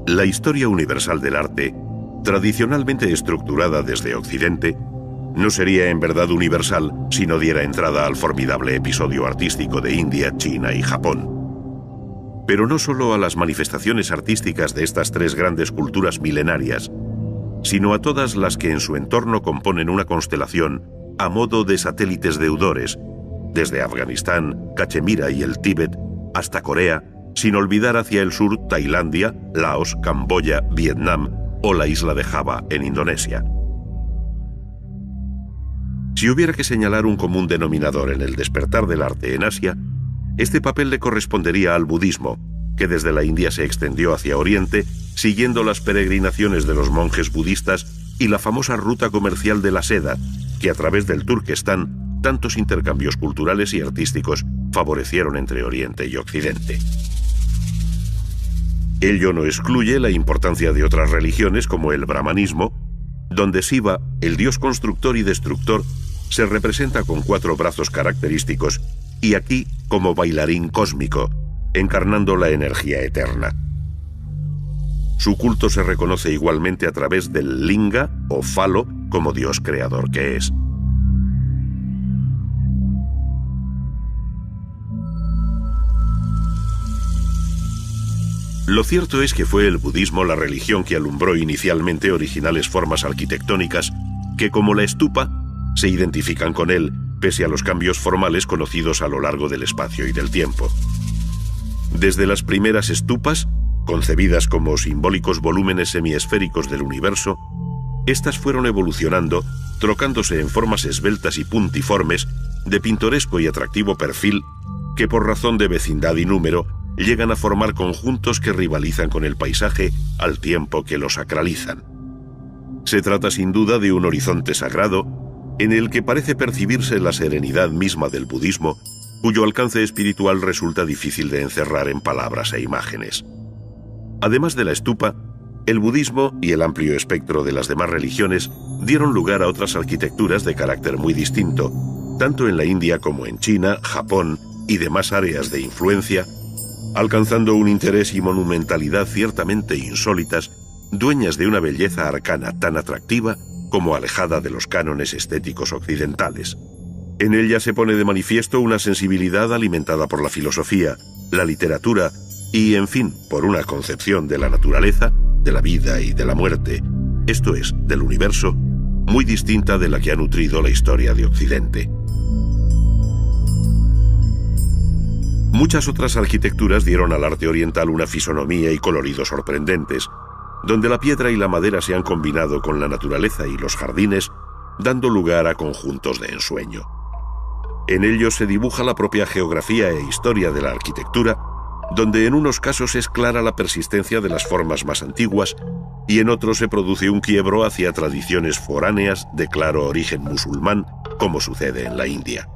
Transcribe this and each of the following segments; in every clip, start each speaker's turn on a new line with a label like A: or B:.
A: La historia universal del arte, tradicionalmente estructurada desde Occidente, no sería en verdad universal si no diera entrada al formidable episodio artístico de India, China y Japón. Pero no solo a las manifestaciones artísticas de estas tres grandes culturas milenarias, sino a todas las que en su entorno componen una constelación a modo de satélites deudores, desde Afganistán, Cachemira y el Tíbet, hasta Corea, sin olvidar hacia el sur Tailandia, Laos, Camboya, Vietnam o la isla de Java en Indonesia. Si hubiera que señalar un común denominador en el despertar del arte en Asia, este papel le correspondería al budismo, que desde la India se extendió hacia Oriente, siguiendo las peregrinaciones de los monjes budistas y la famosa ruta comercial de la seda, que a través del Turquestán tantos intercambios culturales y artísticos favorecieron entre Oriente y Occidente. Ello no excluye la importancia de otras religiones como el brahmanismo, donde Shiva, el dios constructor y destructor, se representa con 4 brazos característicos y aquí como bailarín cósmico, encarnando la energía eterna. Su culto se reconoce igualmente a través del linga o falo como dios creador que es. Lo cierto es que fue el budismo la religión que alumbró inicialmente originales formas arquitectónicas que, como la estupa, se identifican con él, pese a los cambios formales conocidos a lo largo del espacio y del tiempo. Desde las primeras estupas, concebidas como simbólicos volúmenes semiesféricos del universo, estas fueron evolucionando, trocándose en formas esbeltas y puntiformes, de pintoresco y atractivo perfil, que por razón de vecindad y número, llegan a formar conjuntos que rivalizan con el paisaje al tiempo que lo sacralizan. Se trata sin duda de un horizonte sagrado, en el que parece percibirse la serenidad misma del budismo, cuyo alcance espiritual resulta difícil de encerrar en palabras e imágenes. Además de la estupa, el budismo y el amplio espectro de las demás religiones dieron lugar a otras arquitecturas de carácter muy distinto, tanto en la India como en China, Japón y demás áreas de influencia, alcanzando un interés y monumentalidad ciertamente insólitas, dueñas de una belleza arcana tan atractiva como alejada de los cánones estéticos occidentales. En ella se pone de manifiesto una sensibilidad alimentada por la filosofía, la literatura y, en fin, por una concepción de la naturaleza, de la vida y de la muerte, esto es, del universo, muy distinta de la que ha nutrido la historia de Occidente. Muchas otras arquitecturas dieron al arte oriental una fisonomía y colorido sorprendentes, donde la piedra y la madera se han combinado con la naturaleza y los jardines, dando lugar a conjuntos de ensueño. En ellos se dibuja la propia geografía e historia de la arquitectura, donde en unos casos es clara la persistencia de las formas más antiguas y en otros se produce un quiebro hacia tradiciones foráneas de claro origen musulmán, como sucede en la India.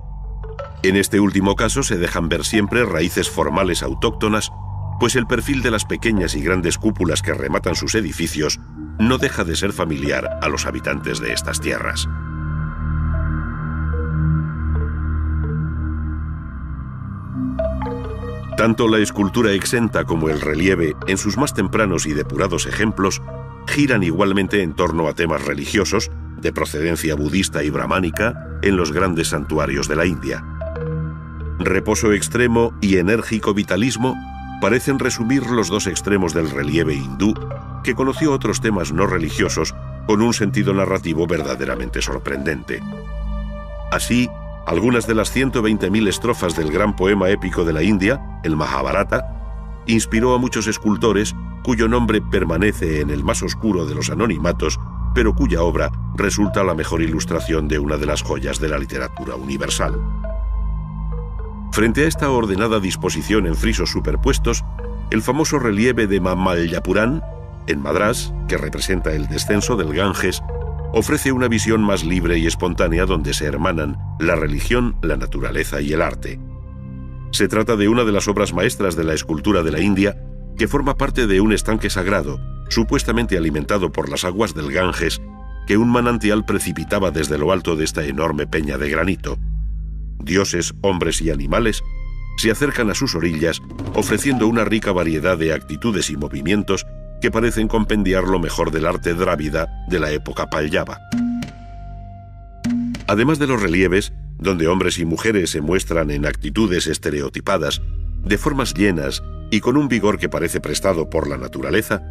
A: En este último caso se dejan ver siempre raíces formales autóctonas, pues el perfil de las pequeñas y grandes cúpulas que rematan sus edificios no deja de ser familiar a los habitantes de estas tierras. Tanto la escultura exenta como el relieve, en sus más tempranos y depurados ejemplos, giran igualmente en torno a temas religiosos, de procedencia budista y brahmánica, en los grandes santuarios de la India. Reposo extremo y enérgico vitalismo parecen resumir los dos extremos del relieve hindú, que conoció otros temas no religiosos con un sentido narrativo verdaderamente sorprendente. Así, algunas de las 120.000 estrofas del gran poema épico de la India, el Mahabharata, inspiró a muchos escultores cuyo nombre permanece en el más oscuro de los anonimatos, pero cuya obra resulta la mejor ilustración de una de las joyas de la literatura universal. Frente a esta ordenada disposición en frisos superpuestos, el famoso relieve de Mamallapuram, en Madrás, que representa el descenso del Ganges, ofrece una visión más libre y espontánea donde se hermanan la religión, la naturaleza y el arte. Se trata de una de las obras maestras de la escultura de la India, que forma parte de un estanque sagrado, supuestamente alimentado por las aguas del Ganges, que un manantial precipitaba desde lo alto de esta enorme peña de granito. Dioses, hombres y animales se acercan a sus orillas, ofreciendo una rica variedad de actitudes y movimientos que parecen compendiar lo mejor del arte drávida de la época Pallava. Además de los relieves, donde hombres y mujeres se muestran en actitudes estereotipadas, de formas llenas y con un vigor que parece prestado por la naturaleza,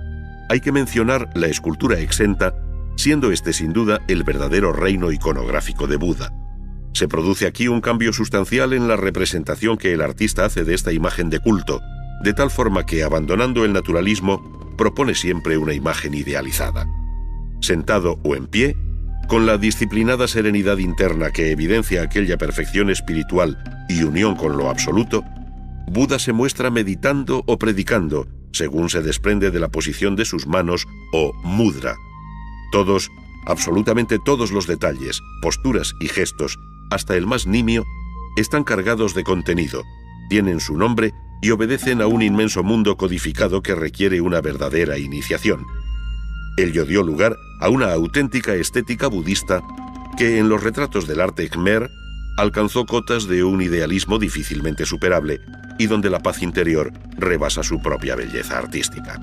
A: hay que mencionar la escultura exenta, siendo este sin duda el verdadero reino iconográfico de Buda. Se produce aquí un cambio sustancial en la representación que el artista hace de esta imagen de culto, de tal forma que, abandonando el naturalismo, propone siempre una imagen idealizada. Sentado o en pie, con la disciplinada serenidad interna que evidencia aquella perfección espiritual y unión con lo absoluto, Buda se muestra meditando o predicando, según se desprende de la posición de sus manos o mudra. Todos, absolutamente todos los detalles, posturas y gestos, hasta el más nimio, están cargados de contenido, tienen su nombre y obedecen a un inmenso mundo codificado que requiere una verdadera iniciación. Ello dio lugar a una auténtica estética budista que, en los retratos del arte Khmer, alcanzó cotas de un idealismo difícilmente superable y donde la paz interior rebasa su propia belleza artística.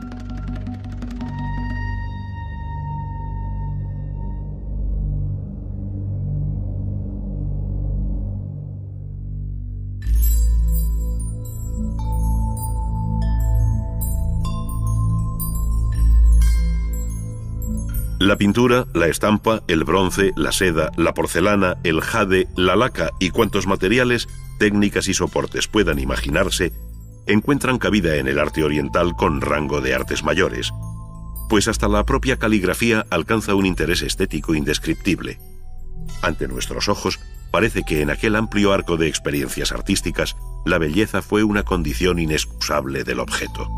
A: La pintura, la estampa, el bronce, la seda, la porcelana, el jade, la laca y cuantos materiales, técnicas y soportes puedan imaginarse, encuentran cabida en el arte oriental con rango de artes mayores, pues hasta la propia caligrafía alcanza un interés estético indescriptible. Ante nuestros ojos, parece que en aquel amplio arco de experiencias artísticas, la belleza fue una condición inexcusable del objeto.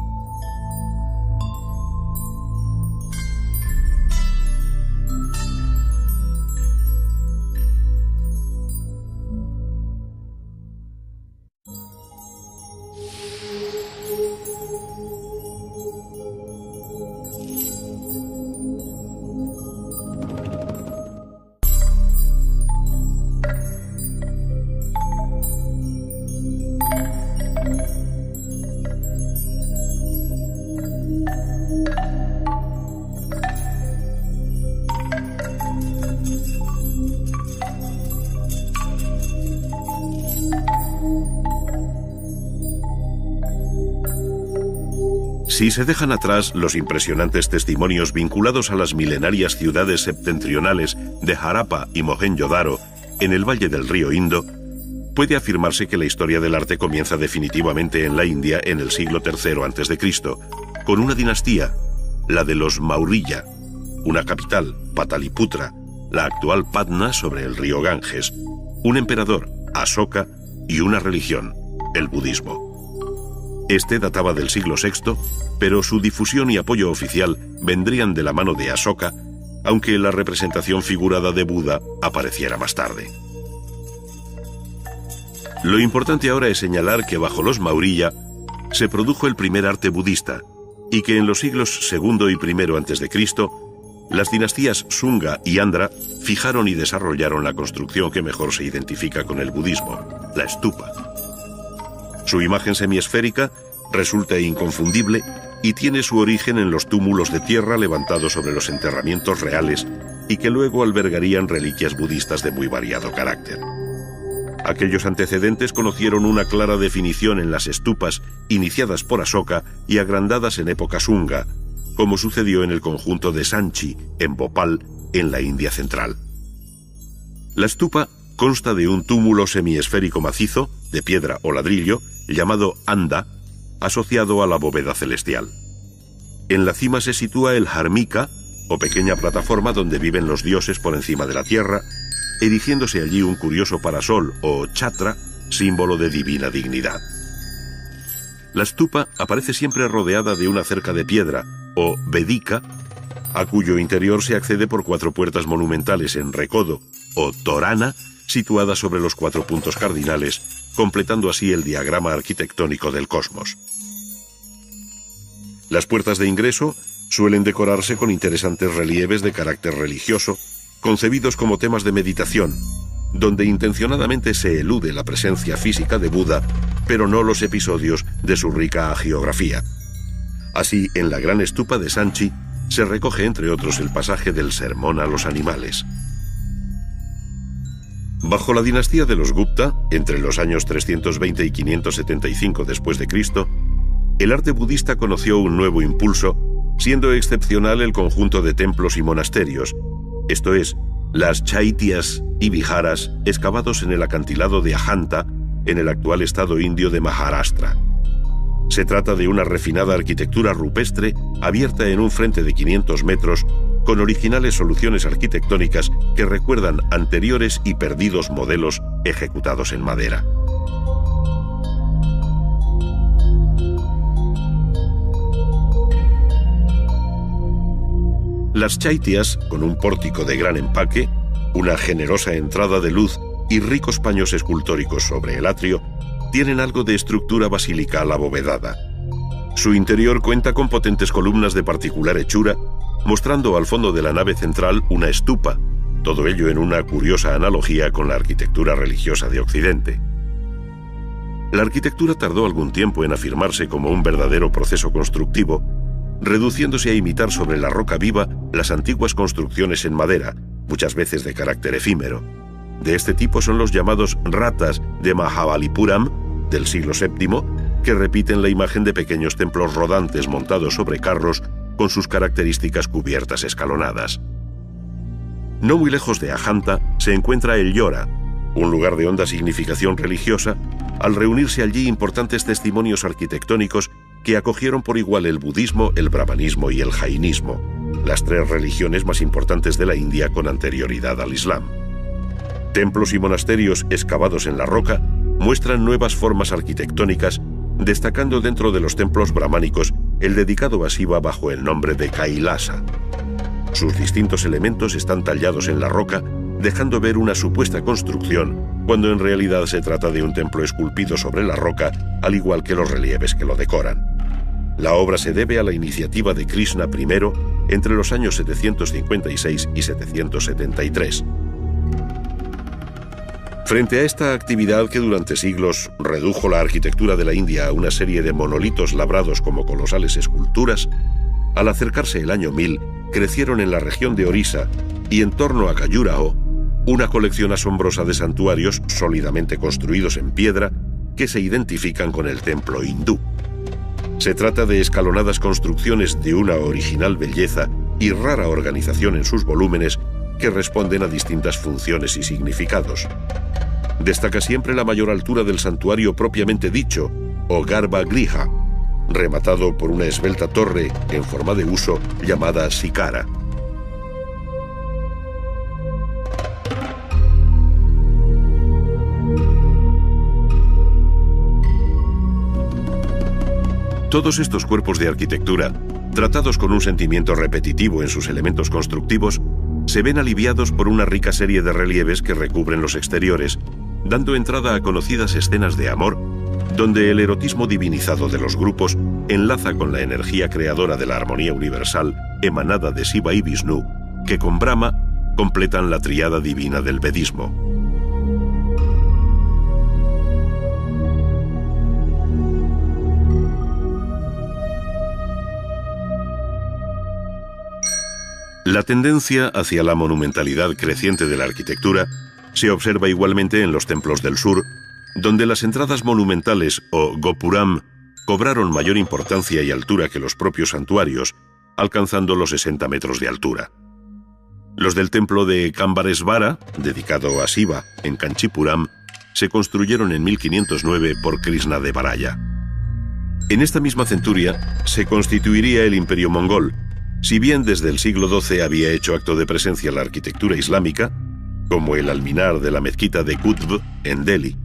A: Si se dejan atrás los impresionantes testimonios vinculados a las milenarias ciudades septentrionales de Harappa y Mohenjo-Daro en el valle del río Indo, puede afirmarse que la historia del arte comienza definitivamente en la India en el siglo III a.C., con una dinastía, la de los Maurya, una capital, Pataliputra, la actual Patna sobre el río Ganges, un emperador, Asoka, y una religión, el budismo. Este databa del siglo VI, pero su difusión y apoyo oficial vendrían de la mano de Asoka, aunque la representación figurada de Buda apareciera más tarde. Lo importante ahora es señalar que bajo los Maurya se produjo el primer arte budista, y que en los siglos II y I a.C., las dinastías Sunga y Andhra fijaron y desarrollaron la construcción que mejor se identifica con el budismo, la stupa. Su imagen semiesférica resulta inconfundible y tiene su origen en los túmulos de tierra levantados sobre los enterramientos reales y que luego albergarían reliquias budistas de muy variado carácter. Aquellos antecedentes conocieron una clara definición en las stupas iniciadas por Asoka y agrandadas en época Sunga, como sucedió en el conjunto de Sanchi, en Bhopal, en la India central. La stupa consta de un túmulo semiesférico macizo, de piedra o ladrillo, llamado anda, asociado a la bóveda celestial. En la cima se sitúa el Dharmika, o pequeña plataforma donde viven los dioses por encima de la tierra, erigiéndose allí un curioso parasol o chhatra, símbolo de divina dignidad. La stupa aparece siempre rodeada de una cerca de piedra, o vedika, a cuyo interior se accede por 4 puertas monumentales en recodo, o torana, situadas sobre los 4 puntos cardinales, completando así el diagrama arquitectónico del cosmos. Las puertas de ingreso suelen decorarse con interesantes relieves de carácter religioso, concebidos como temas de meditación, donde intencionadamente se elude la presencia física de Buda, pero no los episodios de su rica hagiografía. Así, en la gran estupa de Sanchi se recoge, entre otros, el pasaje del sermón a los animales. Bajo la dinastía de los Gupta, entre los años 320 y 575 después de Cristo, el arte budista conoció un nuevo impulso, siendo excepcional el conjunto de templos y monasterios, esto es, las chaityas y viharas excavados en el acantilado de Ajanta, en el actual estado indio de Maharashtra. Se trata de una refinada arquitectura rupestre abierta en un frente de 500 metros con originales soluciones arquitectónicas que recuerdan anteriores y perdidos modelos ejecutados en madera. Las chaityas, con un pórtico de gran empaque, una generosa entrada de luz y ricos paños escultóricos sobre el atrio, tienen algo de estructura basilical abovedada. Su interior cuenta con potentes columnas de particular hechura, mostrando al fondo de la nave central una estupa, todo ello en una curiosa analogía con la arquitectura religiosa de Occidente. La arquitectura tardó algún tiempo en afirmarse como un verdadero proceso constructivo, reduciéndose a imitar sobre la roca viva las antiguas construcciones en madera, muchas veces de carácter efímero. De este tipo son los llamados ratas de Mahabalipuram, del siglo VII, que repiten la imagen de pequeños templos rodantes montados sobre carros con sus características cubiertas escalonadas. No muy lejos de Ajanta se encuentra el Ellora, un lugar de honda significación religiosa, al reunirse allí importantes testimonios arquitectónicos que acogieron por igual el budismo, el brahmanismo y el jainismo, las tres religiones más importantes de la India con anterioridad al Islam. Templos y monasterios excavados en la roca muestran nuevas formas arquitectónicas, destacando dentro de los templos brahmánicos el dedicado a Shiva bajo el nombre de Kailasa. Sus distintos elementos están tallados en la roca, dejando ver una supuesta construcción, cuando en realidad se trata de un templo esculpido sobre la roca, al igual que los relieves que lo decoran. La obra se debe a la iniciativa de Krishna I entre los años 756 y 773. Frente a esta actividad que durante siglos redujo la arquitectura de la India a una serie de monolitos labrados como colosales esculturas, al acercarse el año 1000, crecieron en la región de Orissa y en torno a Khajuraho una colección asombrosa de santuarios sólidamente construidos en piedra que se identifican con el templo hindú. Se trata de escalonadas construcciones de una original belleza y rara organización en sus volúmenes que responden a distintas funciones y significados. Destaca siempre la mayor altura del santuario propiamente dicho, o Garbhagriha, rematado por una esbelta torre en forma de huso llamada Sikara. Todos estos cuerpos de arquitectura, tratados con un sentimiento repetitivo en sus elementos constructivos, se ven aliviados por una rica serie de relieves que recubren los exteriores, dando entrada a conocidas escenas de amor, donde el erotismo divinizado de los grupos enlaza con la energía creadora de la armonía universal emanada de Shiva y Vishnu, que con Brahma completan la tríada divina del vedismo. La tendencia hacia la monumentalidad creciente de la arquitectura se observa igualmente en los templos del sur, donde las entradas monumentales o gopuram cobraron mayor importancia y altura que los propios santuarios, alcanzando los 60 metros de altura. Los del templo de Kambaresvara, dedicado a Shiva en Kanchipuram, se construyeron en 1509 por Krishnadevaraya. En esta misma centuria se constituiría el Imperio Mongol, si bien desde el siglo XII había hecho acto de presencia la arquitectura islámica, como el alminar de la mezquita de Qutb en Delhi.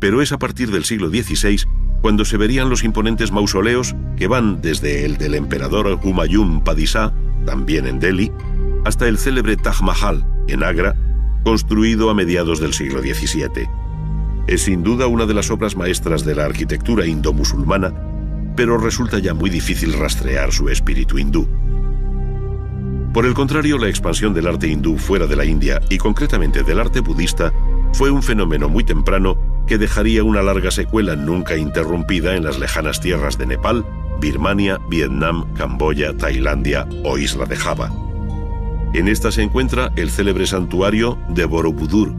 A: Pero es a partir del siglo XVI cuando se verían los imponentes mausoleos que van desde el del emperador Humayun Padishah, también en Delhi, hasta el célebre Taj Mahal, en Agra, construido a mediados del siglo XVII. Es sin duda una de las obras maestras de la arquitectura indo-musulmana, pero resulta ya muy difícil rastrear su espíritu hindú. Por el contrario, la expansión del arte hindú fuera de la India, y concretamente del arte budista, fue un fenómeno muy temprano que dejaría una larga secuela nunca interrumpida en las lejanas tierras de Nepal, Birmania, Vietnam, Camboya, Tailandia o Isla de Java. En esta se encuentra el célebre santuario de Borobudur,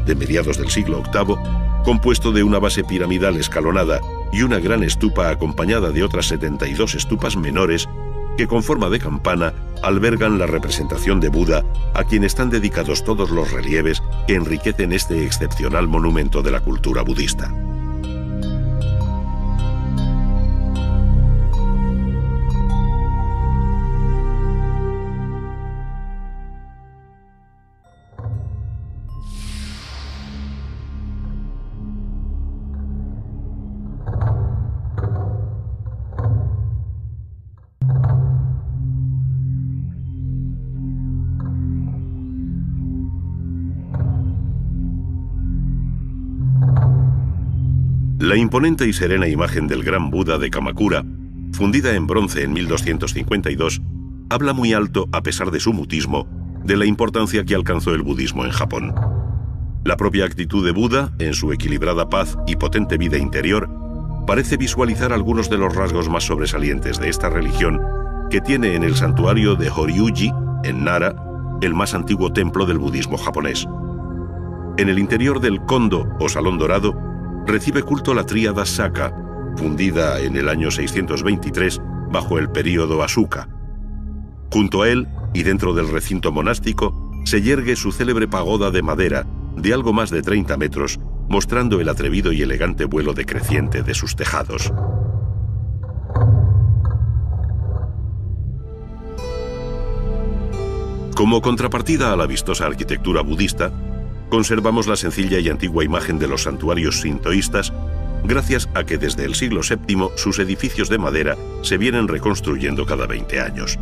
A: de mediados del siglo VIII, compuesto de una base piramidal escalonada y una gran estupa acompañada de otras 72 estupas menores que con forma de campana albergan la representación de Buda, a quien están dedicados todos los relieves que enriquecen este excepcional monumento de la cultura budista. La imponente y serena imagen del gran Buda de Kamakura, fundida en bronce en 1252, habla muy alto, a pesar de su mutismo, de la importancia que alcanzó el budismo en Japón. La propia actitud de Buda, en su equilibrada paz y potente vida interior, parece visualizar algunos de los rasgos más sobresalientes de esta religión, que tiene en el santuario de Horyuji, en Nara, el más antiguo templo del budismo japonés. En el interior del Kondo, o Salón Dorado, recibe culto la tríada Saka, fundida en el año 623 bajo el período Asuka. Junto a él, y dentro del recinto monástico, se yergue su célebre pagoda de madera, de algo más de 30 metros, mostrando el atrevido y elegante vuelo decreciente de sus tejados. Como contrapartida a la vistosa arquitectura budista, conservamos la sencilla y antigua imagen de los santuarios sintoístas, gracias a que desde el siglo VII sus edificios de madera se vienen reconstruyendo cada 20 años.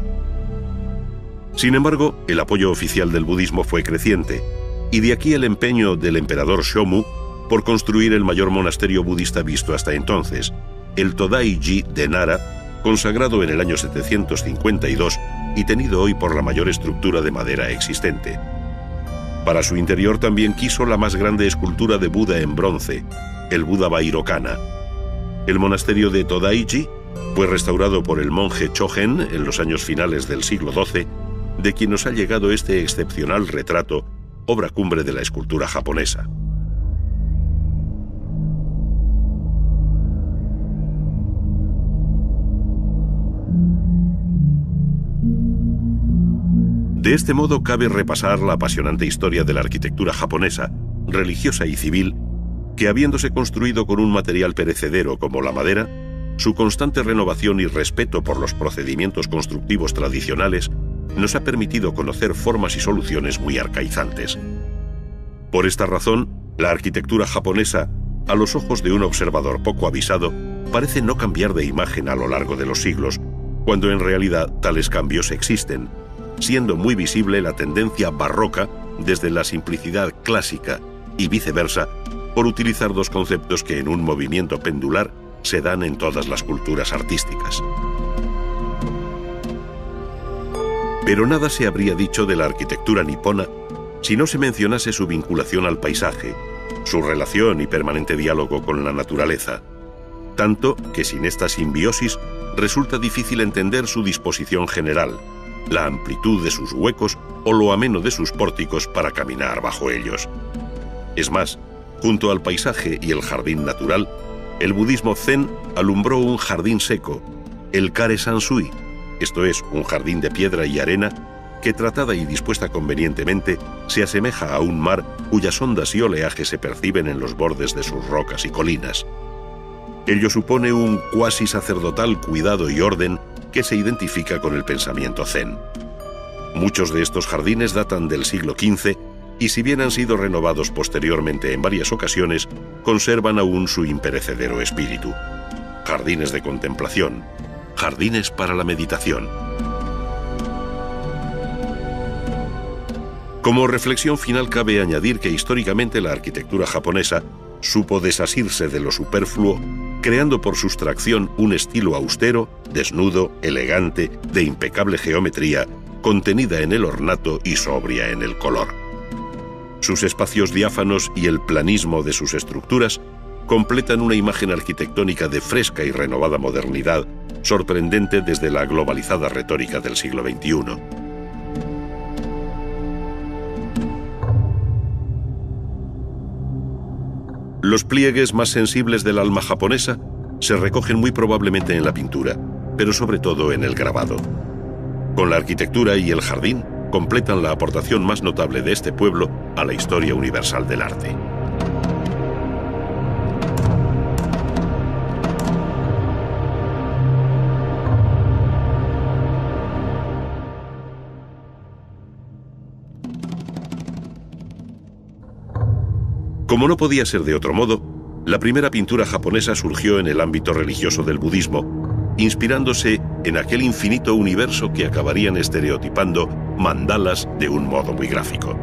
A: Sin embargo, el apoyo oficial del budismo fue creciente, y de aquí el empeño del emperador Shomu por construir el mayor monasterio budista visto hasta entonces, el Todai-ji de Nara, consagrado en el año 752 y tenido hoy por la mayor estructura de madera existente. Para su interior también quiso la más grande escultura de Buda en bronce, el Buda Vairocana. El monasterio de Todai-ji fue restaurado por el monje Chogen en los años finales del siglo XII, de quien nos ha llegado este excepcional retrato, obra cumbre de la escultura japonesa. De este modo cabe repasar la apasionante historia de la arquitectura japonesa, religiosa y civil, que habiéndose construido con un material perecedero como la madera, su constante renovación y respeto por los procedimientos constructivos tradicionales nos ha permitido conocer formas y soluciones muy arcaizantes. Por esta razón, la arquitectura japonesa, a los ojos de un observador poco avisado, parece no cambiar de imagen a lo largo de los siglos, cuando en realidad tales cambios existen, siendo muy visible la tendencia barroca desde la simplicidad clásica y viceversa, por utilizar dos conceptos que en un movimiento pendular se dan en todas las culturas artísticas. Pero nada se habría dicho de la arquitectura nipona si no se mencionase su vinculación al paisaje, su relación y permanente diálogo con la naturaleza, tanto que sin esta simbiosis resulta difícil entender su disposición general, la amplitud de sus huecos o lo ameno de sus pórticos para caminar bajo ellos. Es más, junto al paisaje y el jardín natural, el budismo zen alumbró un jardín seco, el Kare Sansui, esto es, un jardín de piedra y arena que, tratada y dispuesta convenientemente, se asemeja a un mar cuyas ondas y oleaje se perciben en los bordes de sus rocas y colinas. Ello supone un cuasi sacerdotal cuidado y orden que se identifica con el pensamiento zen. Muchos de estos jardines datan del siglo XV y, si bien han sido renovados posteriormente en varias ocasiones, conservan aún su imperecedero espíritu. Jardines de contemplación, jardines para la meditación. Como reflexión final cabe añadir que históricamente la arquitectura japonesa supo desasirse de lo superfluo, creando por sustracción un estilo austero, desnudo, elegante, de impecable geometría, contenida en el ornato y sobria en el color. Sus espacios diáfanos y el planismo de sus estructuras completan una imagen arquitectónica de fresca y renovada modernidad sorprendente desde la globalizada retórica del siglo XXI. Los pliegues más sensibles del alma japonesa se recogen muy probablemente en la pintura, pero sobre todo en el grabado. Con la arquitectura y el jardín, completan la aportación más notable de este pueblo a la historia universal del arte. Como no podía ser de otro modo, la primera pintura japonesa surgió en el ámbito religioso del budismo, inspirándose en aquel infinito universo que acabarían estereotipando mandalas de un modo muy gráfico.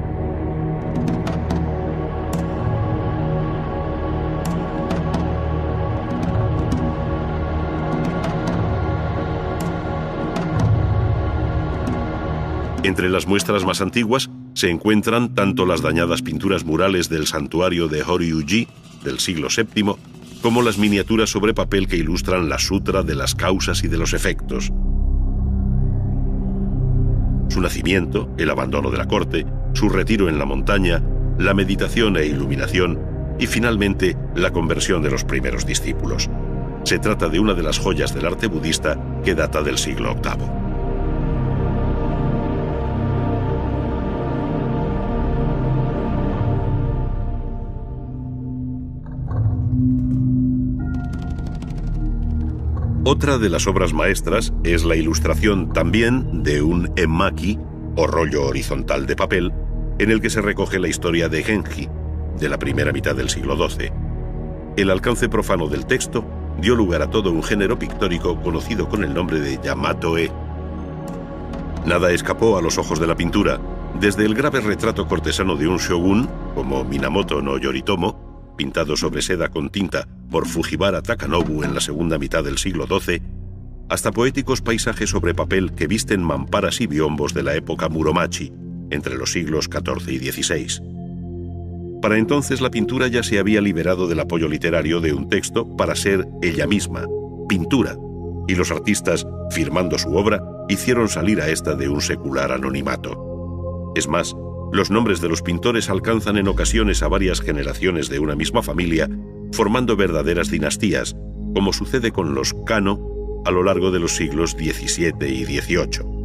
A: Entre las muestras más antiguas se encuentran tanto las dañadas pinturas murales del santuario de Horyuji del siglo VII, como las miniaturas sobre papel que ilustran la sutra de las causas y de los efectos. Su nacimiento, el abandono de la corte, su retiro en la montaña, la meditación e iluminación y finalmente la conversión de los primeros discípulos. Se trata de una de las joyas del arte budista que data del siglo VIII. Otra de las obras maestras es la ilustración también de un emmaki, o rollo horizontal de papel, en el que se recoge la historia de Genji, de la primera mitad del siglo XII. El alcance profano del texto dio lugar a todo un género pictórico conocido con el nombre de Yamato-e. Nada escapó a los ojos de la pintura, desde el grave retrato cortesano de un shogun, como Minamoto no Yoritomo, pintado sobre seda con tinta por Fujiwara Takanobu en la segunda mitad del siglo XII, hasta poéticos paisajes sobre papel que visten mamparas y biombos de la época Muromachi, entre los siglos XIV y XVI. Para entonces la pintura ya se había liberado del apoyo literario de un texto para ser ella misma, pintura, y los artistas, firmando su obra, hicieron salir a esta de un secular anonimato. Es más, los nombres de los pintores alcanzan en ocasiones a varias generaciones de una misma familia, formando verdaderas dinastías, como sucede con los Kano a lo largo de los siglos XVII y XVIII.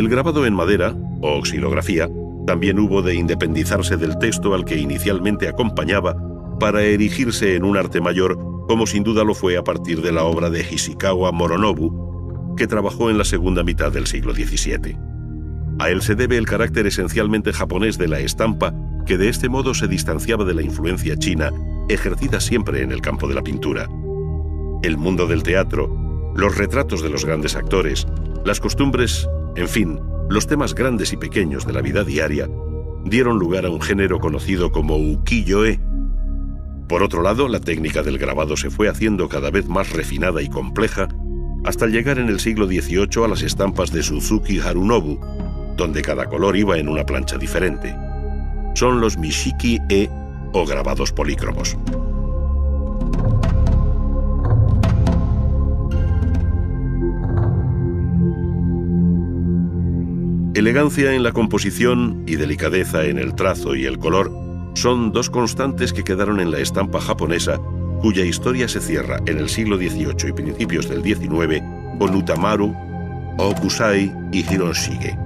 A: El grabado en madera, o xilografía, también hubo de independizarse del texto al que inicialmente acompañaba para erigirse en un arte mayor, como sin duda lo fue a partir de la obra de Ishikawa Moronobu, que trabajó en la segunda mitad del siglo XVII. A él se debe el carácter esencialmente japonés de la estampa, que de este modo se distanciaba de la influencia china, ejercida siempre en el campo de la pintura. El mundo del teatro, los retratos de los grandes actores, las costumbres, en fin, los temas grandes y pequeños de la vida diaria dieron lugar a un género conocido como ukiyo-e. Por otro lado, la técnica del grabado se fue haciendo cada vez más refinada y compleja hasta llegar en el siglo XVIII a las estampas de Suzuki Harunobu, donde cada color iba en una plancha diferente. Son los Mishiki-e o grabados polícromos. Elegancia en la composición y delicadeza en el trazo y el color son dos constantes que quedaron en la estampa japonesa, cuya historia se cierra en el siglo XVIII y principios del XIX con Utamaru, Hokusai y Hiroshige.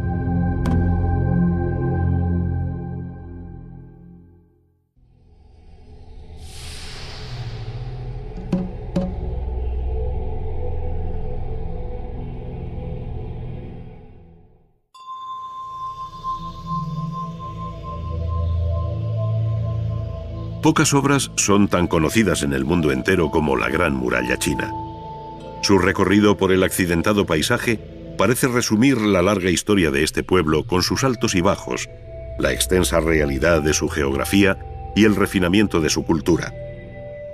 A: Pocas obras son tan conocidas en el mundo entero como la Gran Muralla China. Su recorrido por el accidentado paisaje parece resumir la larga historia de este pueblo con sus altos y bajos, la extensa realidad de su geografía y el refinamiento de su cultura.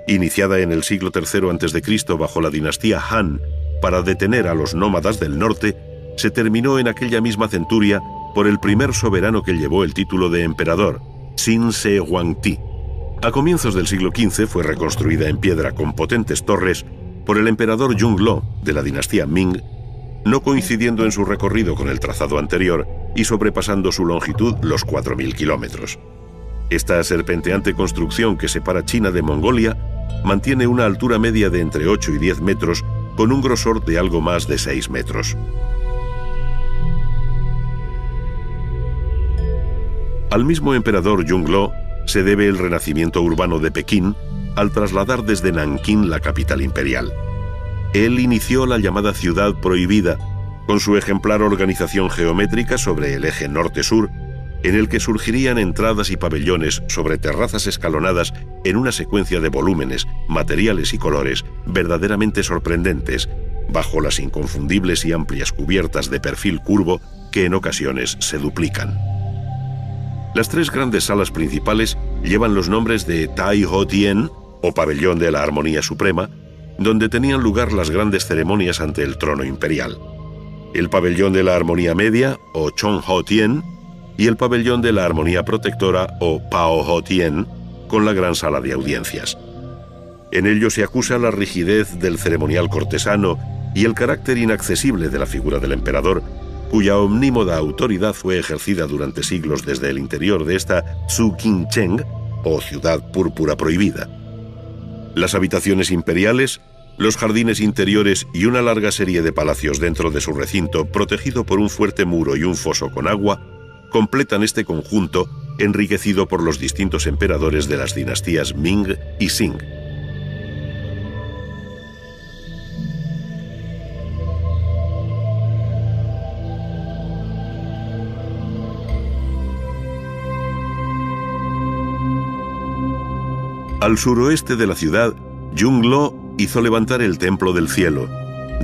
A: Iniciada en el siglo III a.C. bajo la dinastía Han para detener a los nómadas del norte, se terminó en aquella misma centuria por el primer soberano que llevó el título de emperador, Sin Se Huangti. A comienzos del siglo XV fue reconstruida en piedra con potentes torres por el emperador Yongle de la dinastía Ming, no coincidiendo en su recorrido con el trazado anterior y sobrepasando su longitud los 4.000 kilómetros. Esta serpenteante construcción que separa China de Mongolia mantiene una altura media de entre 8 y 10 metros con un grosor de algo más de 6 metros. Al mismo emperador Yongle se debe el renacimiento urbano de Pekín al trasladar desde Nankín la capital imperial. Él inició la llamada Ciudad Prohibida, con su ejemplar organización geométrica sobre el eje norte-sur, en el que surgirían entradas y pabellones sobre terrazas escalonadas en una secuencia de volúmenes, materiales y colores verdaderamente sorprendentes, bajo las inconfundibles y amplias cubiertas de perfil curvo que en ocasiones se duplican. Las tres grandes salas principales llevan los nombres de Tai Ho Tien, o Pabellón de la Armonía Suprema, donde tenían lugar las grandes ceremonias ante el trono imperial, el Pabellón de la Armonía Media, o Chong Ho Tien, y el Pabellón de la Armonía Protectora, o Pao Ho Tien, con la gran sala de audiencias. En ello se acusa la rigidez del ceremonial cortesano y el carácter inaccesible de la figura del emperador, cuya omnímoda autoridad fue ejercida durante siglos desde el interior de esta Tzu Qing Cheng, o Ciudad Púrpura Prohibida. Las habitaciones imperiales, los jardines interiores y una larga serie de palacios dentro de su recinto, protegido por un fuerte muro y un foso con agua, completan este conjunto enriquecido por los distintos emperadores de las dinastías Ming y Qing. Al suroeste de la ciudad, Yongle hizo levantar el Templo del Cielo,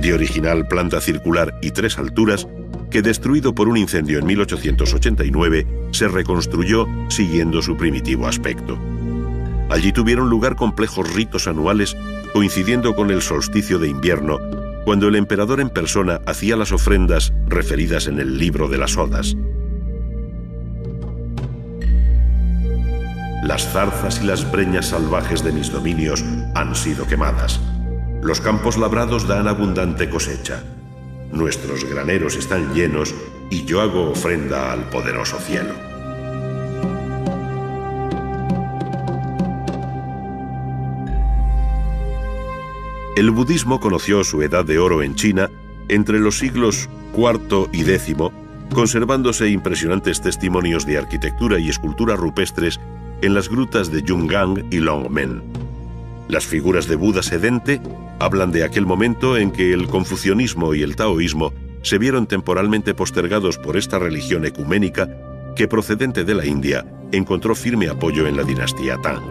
A: de original planta circular y 3 alturas, que destruido por un incendio en 1889, se reconstruyó siguiendo su primitivo aspecto. Allí tuvieron lugar complejos ritos anuales coincidiendo con el solsticio de invierno, cuando el emperador en persona hacía las ofrendas referidas en el libro de las Odas. Las zarzas y las breñas salvajes de mis dominios han sido quemadas. Los campos labrados dan abundante cosecha. Nuestros graneros están llenos y yo hago ofrenda al poderoso cielo. El budismo conoció su edad de oro en China entre los siglos IV y X, conservándose impresionantes testimonios de arquitectura y escultura rupestres en las grutas de Yungang y Longmen. Las figuras de Buda sedente hablan de aquel momento en que el confucianismo y el taoísmo se vieron temporalmente postergados por esta religión ecuménica que, procedente de la India, encontró firme apoyo en la dinastía Tang.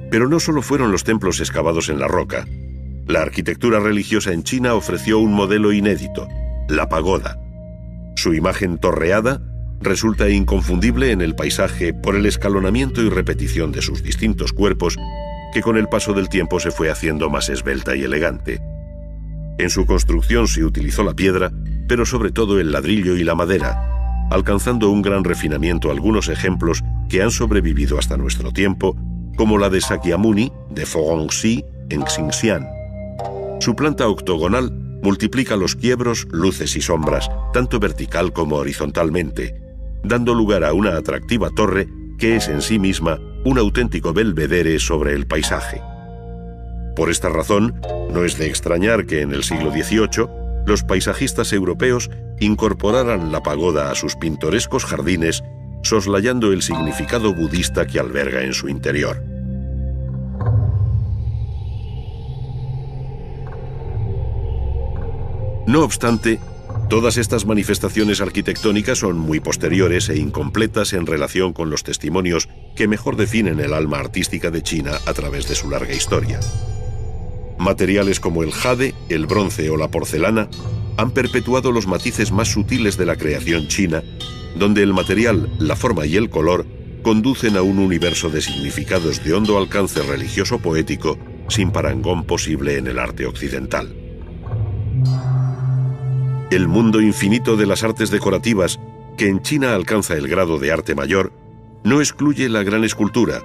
A: Pero no solo fueron los templos excavados en la roca. La arquitectura religiosa en China ofreció un modelo inédito, la pagoda. Su imagen torreada resulta inconfundible en el paisaje por el escalonamiento y repetición de sus distintos cuerpos, que con el paso del tiempo se fue haciendo más esbelta y elegante. En su construcción se utilizó la piedra, pero sobre todo el ladrillo y la madera, alcanzando un gran refinamiento algunos ejemplos que han sobrevivido hasta nuestro tiempo, como la de Sakyamuni, de Fogongxi, en Xinxiang. Su planta octogonal multiplica los quiebros, luces y sombras, tanto vertical como horizontalmente, dando lugar a una atractiva torre que es en sí misma un auténtico belvedere sobre el paisaje. Por esta razón, no es de extrañar que en el siglo XVIII los paisajistas europeos incorporaran la pagoda a sus pintorescos jardines, soslayando el significado budista que alberga en su interior. No obstante, todas estas manifestaciones arquitectónicas son muy posteriores e incompletas en relación con los testimonios que mejor definen el alma artística de China a través de su larga historia. Materiales como el jade, el bronce o la porcelana han perpetuado los matices más sutiles de la creación china, donde el material, la forma y el color conducen a un universo de significados de hondo alcance religioso-poético sin parangón posible en el arte occidental. El mundo infinito de las artes decorativas, que en China alcanza el grado de arte mayor, no excluye la gran escultura,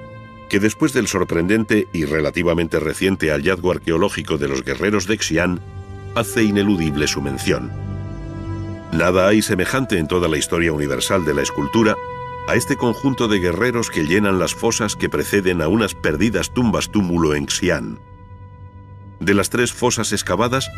A: que después del sorprendente y relativamente reciente hallazgo arqueológico de los guerreros de Xi'an, hace ineludible su mención. Nada hay semejante en toda la historia universal de la escultura a este conjunto de guerreros que llenan las fosas que preceden a unas perdidas tumbas túmulo en Xi'an. De las 3 fosas excavadas,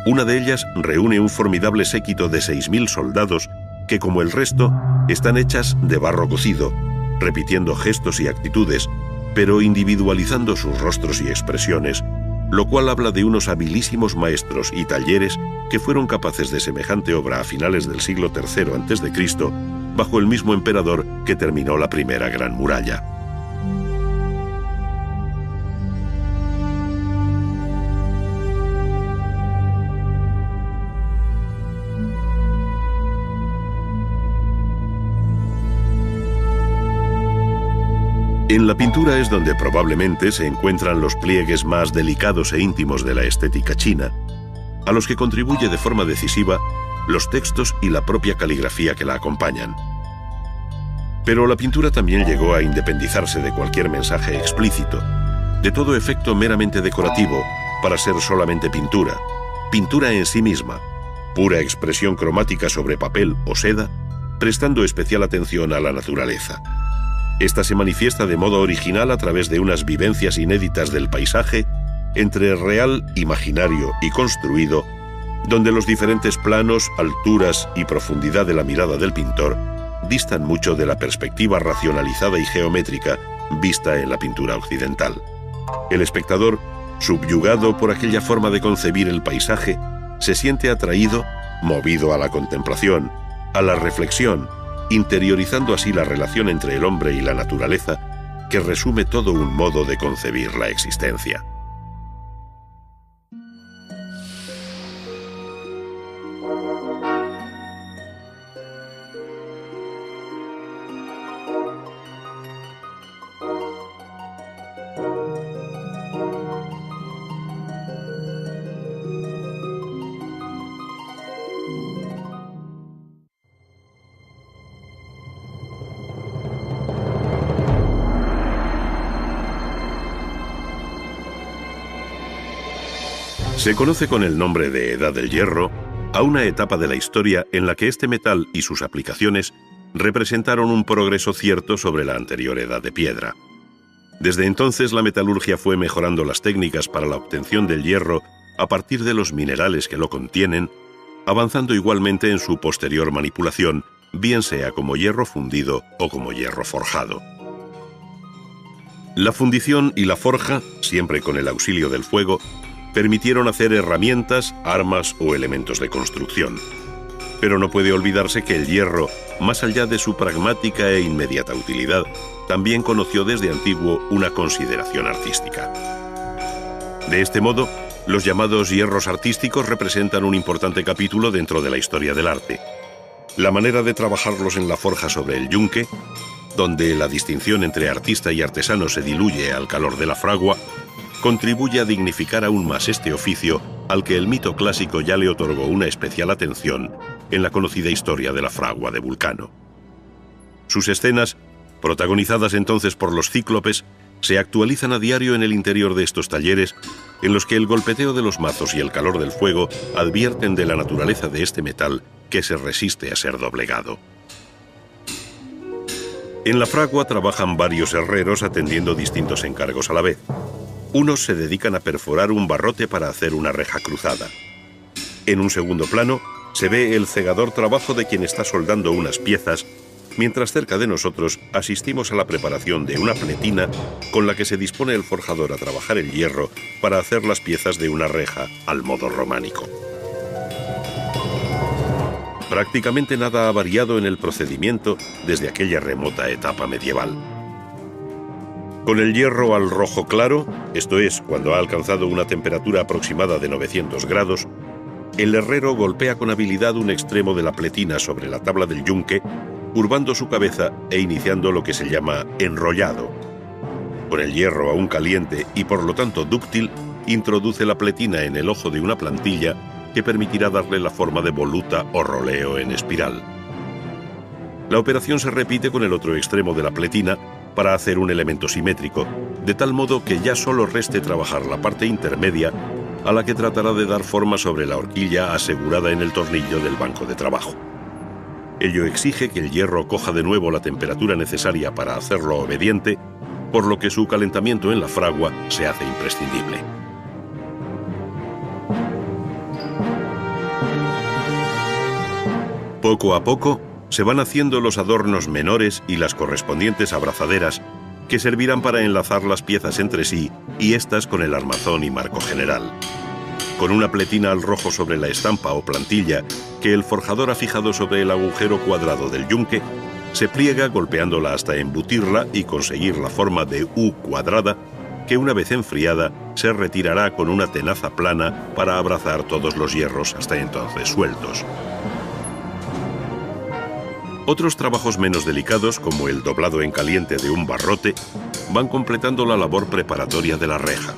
A: una de ellas reúne un formidable séquito de 6.000 soldados que, como el resto, están hechas de barro cocido, repitiendo gestos y actitudes, pero individualizando sus rostros y expresiones, lo cual habla de unos habilísimos maestros y talleres que fueron capaces de semejante obra a finales del siglo III a.C., bajo el mismo emperador que terminó la primera Gran Muralla. En la pintura es donde probablemente se encuentran los pliegues más delicados e íntimos de la estética china, a los que contribuye de forma decisiva los textos y la propia caligrafía que la acompañan. Pero la pintura también llegó a independizarse de cualquier mensaje explícito, de todo efecto meramente decorativo, para ser solamente pintura, pintura en sí misma, pura expresión cromática sobre papel o seda, prestando especial atención a la naturaleza. Esta se manifiesta de modo original a través de unas vivencias inéditas del paisaje entre real, imaginario y construido, donde los diferentes planos, alturas y profundidad de la mirada del pintor distan mucho de la perspectiva racionalizada y geométrica vista en la pintura occidental. El espectador, subyugado por aquella forma de concebir el paisaje, se siente atraído, movido a la contemplación, a la reflexión, interiorizando así la relación entre el hombre y la naturaleza, que resume todo un modo de concebir la existencia. Se conoce con el nombre de Edad del Hierro a una etapa de la historia en la que este metal y sus aplicaciones representaron un progreso cierto sobre la anterior Edad de Piedra. Desde entonces la metalurgia fue mejorando las técnicas para la obtención del hierro a partir de los minerales que lo contienen, avanzando igualmente en su posterior manipulación, bien sea como hierro fundido o como hierro forjado. La fundición y la forja, siempre con el auxilio del fuego, permitieron hacer herramientas, armas o elementos de construcción. Pero no puede olvidarse que el hierro, más allá de su pragmática e inmediata utilidad, también conoció desde antiguo una consideración artística. De este modo, los llamados hierros artísticos representan un importante capítulo dentro de la historia del arte. La manera de trabajarlos en la forja sobre el yunque, donde la distinción entre artista y artesano se diluye al calor de la fragua, contribuye a dignificar aún más este oficio al que el mito clásico ya le otorgó una especial atención en la conocida historia de la fragua de Vulcano. Sus escenas, protagonizadas entonces por los cíclopes, se actualizan a diario en el interior de estos talleres, en los que el golpeteo de los mazos y el calor del fuego advierten de la naturaleza de este metal que se resiste a ser doblegado. En la fragua trabajan varios herreros atendiendo distintos encargos a la vez. Unos se dedican a perforar un barrote para hacer una reja cruzada. En un segundo plano se ve el cegador trabajo de quien está soldando unas piezas, mientras cerca de nosotros asistimos a la preparación de una pletina con la que se dispone el forjador a trabajar el hierro para hacer las piezas de una reja al modo románico. Prácticamente nada ha variado en el procedimiento desde aquella remota etapa medieval. Con el hierro al rojo claro, esto es, cuando ha alcanzado una temperatura aproximada de 900 grados, el herrero golpea con habilidad un extremo de la pletina sobre la tabla del yunque curvando su cabeza e iniciando lo que se llama enrollado. Con el hierro aún caliente y por lo tanto dúctil, introduce la pletina en el ojo de una plantilla que permitirá darle la forma de voluta o roleo en espiral. La operación se repite con el otro extremo de la pletina para hacer un elemento simétrico, de tal modo que ya solo reste trabajar la parte intermedia a la que tratará de dar forma sobre la horquilla asegurada en el tornillo del banco de trabajo. Ello exige que el hierro coja de nuevo la temperatura necesaria para hacerlo obediente, por lo que su calentamiento en la fragua se hace imprescindible. Poco a poco se van haciendo los adornos menores y las correspondientes abrazaderas que servirán para enlazar las piezas entre sí y éstas con el armazón y marco general. Con una pletina al rojo sobre la estampa o plantilla que el forjador ha fijado sobre el agujero cuadrado del yunque, se pliega golpeándola hasta embutirla y conseguir la forma de U cuadrada que una vez enfriada se retirará con una tenaza plana para abrazar todos los hierros hasta entonces sueltos. Otros trabajos menos delicados, como el doblado en caliente de un barrote, van completando la labor preparatoria de la reja.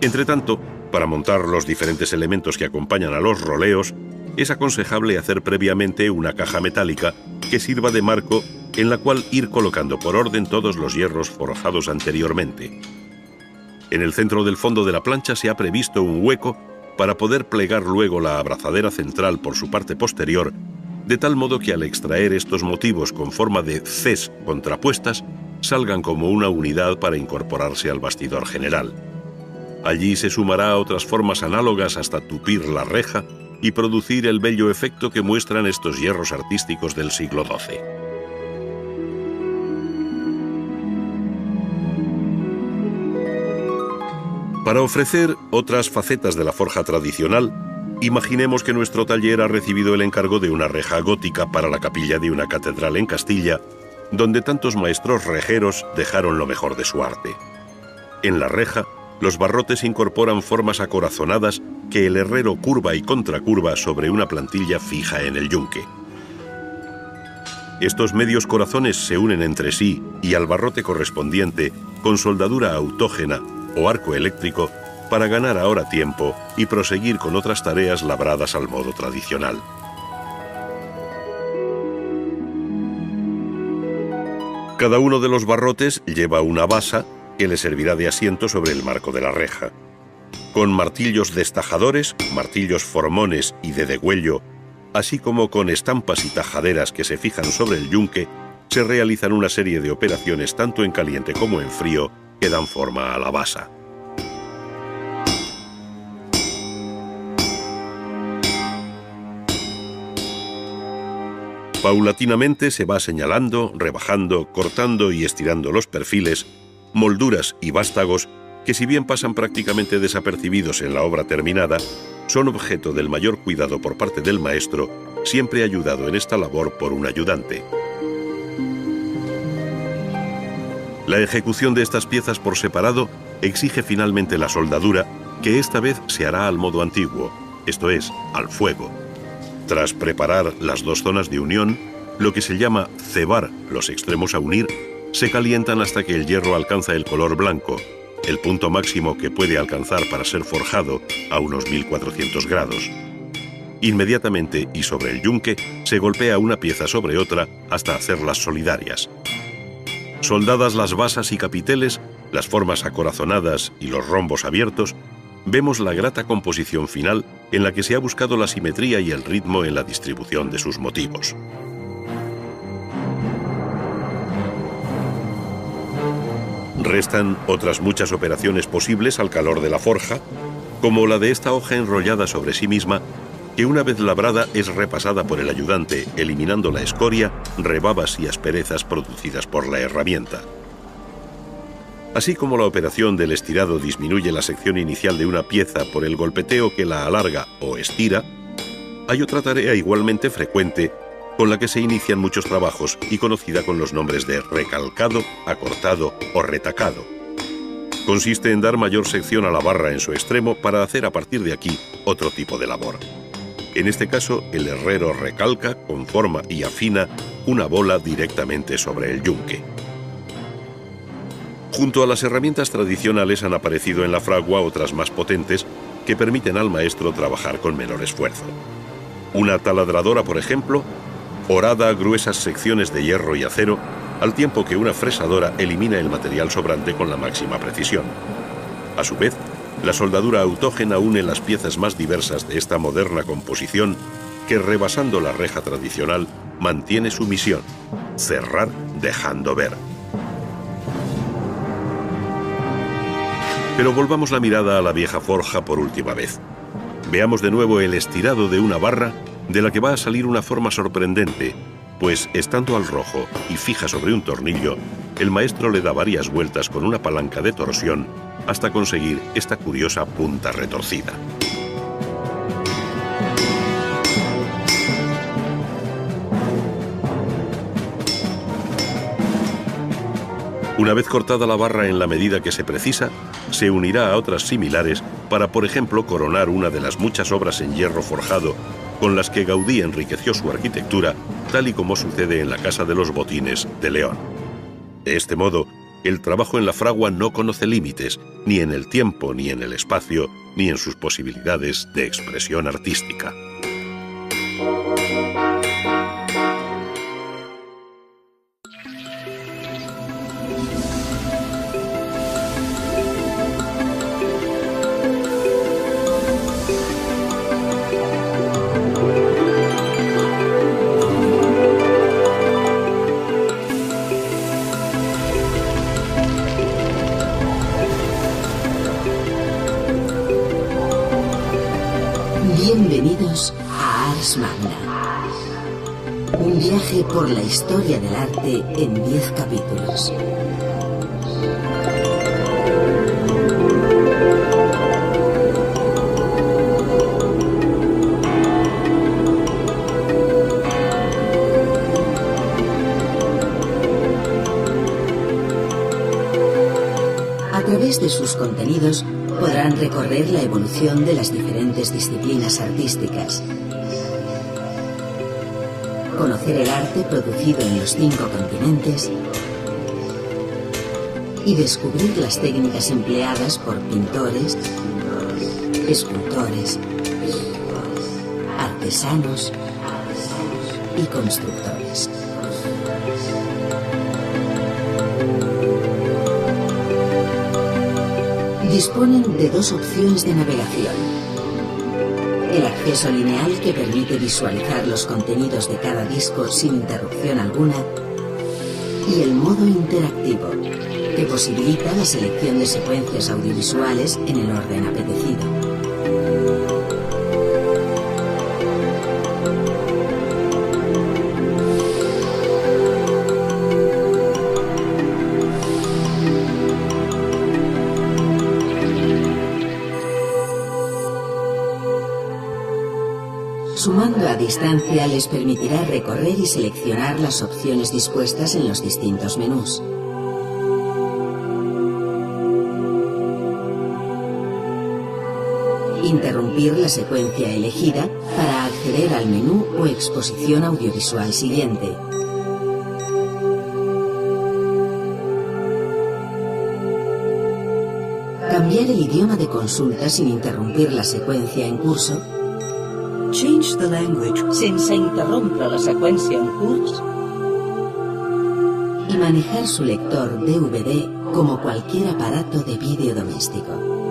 A: Entretanto, para montar los diferentes elementos que acompañan a los roleos, es aconsejable hacer previamente una caja metálica que sirva de marco en la cual ir colocando por orden todos los hierros forjados anteriormente. En el centro del fondo de la plancha se ha previsto un hueco para poder plegar luego la abrazadera central por su parte posterior, de tal modo que al extraer estos motivos con forma de Cs contrapuestas, salgan como una unidad para incorporarse al bastidor general. Allí se sumará a otras formas análogas hasta tupir la reja y producir el bello efecto que muestran estos hierros artísticos del siglo XII. Para ofrecer otras facetas de la forja tradicional, imaginemos que nuestro taller ha recibido el encargo de una reja gótica para la capilla de una catedral en Castilla, donde tantos maestros rejeros dejaron lo mejor de su arte. En la reja, los barrotes incorporan formas acorazonadas que el herrero curva y contracurva sobre una plantilla fija en el yunque. Estos medios corazones se unen entre sí y al barrote correspondiente con soldadura autógena o arco eléctrico para ganar ahora tiempo y proseguir con otras tareas labradas al modo tradicional. Cada uno de los barrotes lleva una basa que le servirá de asiento sobre el marco de la reja. Con martillos destajadores, martillos formones y de degüello, así como con estampas y tajaderas que se fijan sobre el yunque, se realizan una serie de operaciones tanto en caliente como en frío que dan forma a la basa. Paulatinamente se va señalando, rebajando, cortando y estirando los perfiles, molduras y vástagos que, si bien pasan prácticamente desapercibidos en la obra terminada, son objeto del mayor cuidado por parte del maestro, siempre ayudado en esta labor por un ayudante. La ejecución de estas piezas por separado exige finalmente la soldadura, que esta vez se hará al modo antiguo, esto es, al fuego. Tras preparar las dos zonas de unión, lo que se llama cebar los extremos a unir, se calientan hasta que el hierro alcanza el color blanco, el punto máximo que puede alcanzar para ser forjado a unos 1400 grados. Inmediatamente y sobre el yunque se golpea una pieza sobre otra hasta hacerlas solidarias. Soldadas las basas y capiteles, las formas acorazonadas y los rombos abiertos, vemos la grata composición final en la que se ha buscado la simetría y el ritmo en la distribución de sus motivos. Restan otras muchas operaciones posibles al calor de la forja, como la de esta hoja enrollada sobre sí misma, que una vez labrada es repasada por el ayudante, eliminando la escoria, rebabas y asperezas producidas por la herramienta. Así como la operación del estirado disminuye la sección inicial de una pieza por el golpeteo que la alarga o estira, hay otra tarea igualmente frecuente con la que se inician muchos trabajos y conocida con los nombres de recalcado, acortado o retacado. Consiste en dar mayor sección a la barra en su extremo para hacer a partir de aquí otro tipo de labor. En este caso, el herrero recalca, conforma y afina una bola directamente sobre el yunque. Junto a las herramientas tradicionales han aparecido en la fragua otras más potentes que permiten al maestro trabajar con menor esfuerzo. Una taladradora, por ejemplo, horada gruesas secciones de hierro y acero, al tiempo que una fresadora elimina el material sobrante con la máxima precisión. A su vez, la soldadura autógena une las piezas más diversas de esta moderna composición que, rebasando la reja tradicional, mantiene su misión: cerrar dejando ver. Pero volvamos la mirada a la vieja forja por última vez. Veamos de nuevo el estirado de una barra de la que va a salir una forma sorprendente, pues estando al rojo y fija sobre un tornillo, el maestro le da varias vueltas con una palanca de torsión hasta conseguir esta curiosa punta retorcida. Una vez cortada la barra en la medida que se precisa, se unirá a otras similares para, por ejemplo, coronar una de las muchas obras en hierro forjado con las que Gaudí enriqueció su arquitectura, tal y como sucede en la Casa de los Botines de León. De este modo, el trabajo en la fragua no conoce límites, ni en el tiempo, ni en el espacio, ni en sus posibilidades de expresión artística.
B: Bienvenidos a Ars Magna, un viaje por la historia del arte en 10 capítulos. A través de sus contenidos podrán recorrer la evolución de las diferentes disciplinas artísticas, conocer el arte producido en los 5 continentes y descubrir las técnicas empleadas por pintores, escultores, artesanos y constructores. Disponen de 2 opciones de navegación: el acceso lineal, que permite visualizar los contenidos de cada disco sin interrupción alguna, y el modo interactivo, que posibilita la selección de secuencias audiovisuales en el orden apetecido. Sumando a distancia les permitirá recorrer y seleccionar las opciones dispuestas en los distintos menús. Interrumpir la secuencia elegida para acceder al menú o exposición audiovisual siguiente. Cambiar el idioma de consulta sin interrumpir la secuencia en curso.
C: Change the language sense interrompre la seqüència en curs.
B: Y manejar su lector DVD como cualquier aparato de vídeo doméstico.